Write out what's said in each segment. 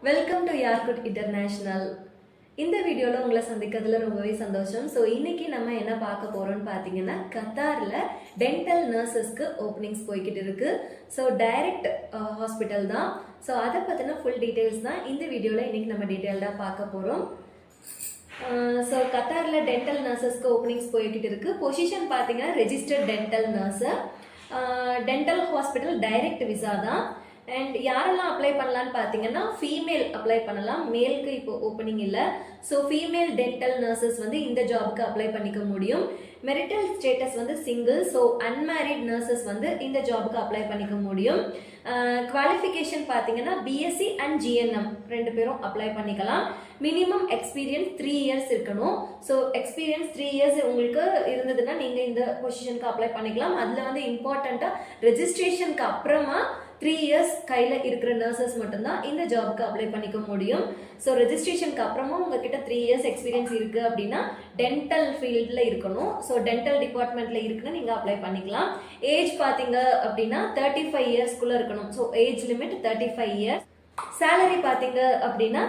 Welcome to யார்குட் international. இந்த வீடியோவில் உங்களை சந்திக்கிறதுல ரொம்பவே சந்தோஷம். ஸோ இன்னைக்கு நம்ம என்ன பார்க்க போகிறோம்னு பார்த்தீங்கன்னா, கத்தாரில் டென்டல் நர்சஸ்க்கு ஓப்பனிங்ஸ் போய்கிட்டு இருக்கு. ஸோ டைரக்ட் ஹாஸ்பிட்டல் தான். ஸோ அதை பற்றின ஃபுல் டீட்டெயில்ஸ் தான் இந்த வீடியோவில் இன்னைக்கு நம்ம டீட்டெயில்டாக பார்க்க போகிறோம். ஸோ கத்தாரில் டென்டல் நர்சஸ்க்கு ஓப்பனிங்ஸ் போய்கிட்டு இருக்கு. பொசிஷன் பார்த்தீங்கன்னா registered dental nurse. Dental hospital direct visa தான். அண்ட் யாரெல்லாம் அப்ளை பண்ணலான்னு பார்த்தீங்கன்னா, ஃபீமேல் அப்ளை பண்ணலாம், மேலுக்கு இப்போ ஓப்பனிங் இல்லை. ஸோ ஃபீமேல் டென்டல் நர்சஸ் வந்து இந்த ஜாபுக்கு அப்ளை பண்ணிக்க முடியும். மெரிட்டல் ஸ்டேட்டஸ் வந்து சிங்கிள். ஸோ அன்மேரிட் நர்சஸ் வந்து இந்த ஜாபுக்கு அப்ளை பண்ணிக்க முடியும். குவாலிஃபிகேஷன் பார்த்தீங்கன்னா பிஎஸ்சி அண்ட் ஜிஎன்எம் ரெண்டு பேரும் அப்ளை பண்ணிக்கலாம். மினிமம் எக்ஸ்பீரியன்ஸ் 3 இயர்ஸ் இருக்கணும். ஸோ எக்ஸ்பீரியன்ஸ் 3 இயர்ஸ் உங்களுக்கு இருந்ததுன்னா நீங்கள் இந்த பொசிஷனுக்கு அப்ளை பண்ணிக்கலாம். அதில் வந்து இம்பார்ட்டண்ட்டாக ரெஜிஸ்ட்ரேஷனுக்கு அப்புறமா 3 இயர்ஸ் கையில் இருக்கிற நர்சஸ் மட்டும்தான் இந்த ஜாபுக்கு அப்ளை பண்ணிக்க முடியும். ஸோ ரெஜிஸ்ட்ரேஷனுக்கு அப்புறமா உங்ககிட்ட 3 இயர்ஸ் எக்ஸ்பீரியன்ஸ் இருக்குது அப்படின்னா டென்டல் ஃபீல்டில் இருக்கணும். ஸோ டென்டல் டிபார்ட்மெண்ட்டில் இருக்குன்னு நீங்கள் அப்ளை பண்ணிக்கலாம். ஏஜ் பார்த்தீங்க அப்படின்னா 35 இயர்ஸ்க்குள்ளே இருக்கணும். So age limit 35 years. Salary பார்த்தீங்க அப்படின்னா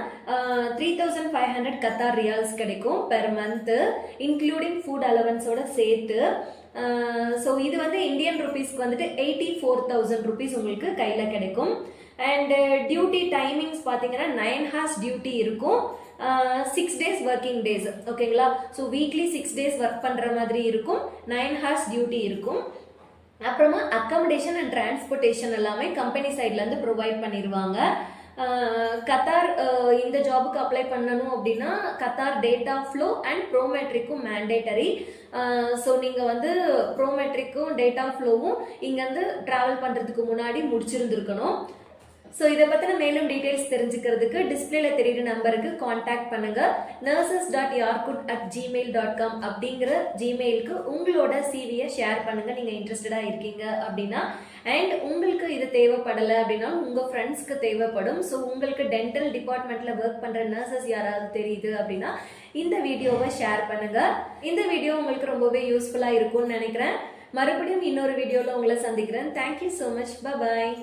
3500 கத்தார் ரியால்ஸ் கிடைக்கும் பெர் மந்த்து, இன்க்ளூடிங் ஃபுட் அலவன்ஸோட சேர்த்து. ஸோ இது வந்து இந்தியன் ருபீஸ்க்கு வந்துட்டு 84,000 ருபீஸ் உங்களுக்கு கையில் கிடைக்கும். அண்டு டியூட்டி டைமிங்ஸ் பார்த்தீங்கன்னா 9 ஹார்ஸ் டியூட்டி இருக்கும். 6 டேஸ் ஒர்க்கிங் டேஸ், ஓகேங்களா. ஸோ வீக்லி 6 டேஸ் ஒர்க் பண்ணுற மாதிரி இருக்கும். 9 ஹார்ஸ் டியூட்டி இருக்கும். அப்புறமா அக்காமடேஷன் அண்ட் டிரான்ஸ்போர்ட்டேஷன் எல்லாமே கம்பெனி சைட்லேருந்து ப்ரொவைட் பண்ணிடுவாங்க. கத்தார் இந்த ஜாபுக்கு அப்ளை பண்ணணும் அப்படின்னா கத்தார் டேட்டா ஃப்ளோ அண்ட் ப்ரோமெட்ரிக்கும் மேண்டேட்டரி. ஸோ நீங்கள் வந்து ப்ரோமெட்ரிக்கும் டேட்டா ஃப்ளோவும் இங்கேருந்து ட்ராவல் பண்ணுறதுக்கு முன்னாடி முடிச்சிருந்துருக்கணும். ஸோ இதை பற்றின மேலும் டீட்டெயில்ஸ் தெரிஞ்சுக்கிறதுக்கு டிஸ்பிளேல தெரியுற நம்பருக்கு காண்டாக்ட் பண்ணுங்க. nurses.yarkut@gmail.com அப்படிங்கிற ஜிமெயிலுக்கு உங்களோட சிவியை ஷேர் பண்ணுங்க நீங்கள் இன்ட்ரெஸ்டடாக இருக்கீங்க அப்படின்னா. அண்ட் உங்களுக்கு இது தேவைப்படலை அப்படின்னா உங்கள் ஃப்ரெண்ட்ஸ்க்கு தேவைப்படும். ஸோ உங்களுக்கு டென்டல் டிபார்ட்மெண்ட்டில் ஒர்க் பண்ணுற நர்சஸ் யாராவது தெரியுது அப்படின்னா இந்த வீடியோவை ஷேர் பண்ணுங்க. இந்த வீடியோ உங்களுக்கு ரொம்பவே யூஸ்ஃபுல்லாக இருக்கும்னு நினைக்கிறேன். மறுபடியும் இன்னொரு வீடியோவில் உங்களை சந்திக்கிறேன். Thank you so much. பாய்.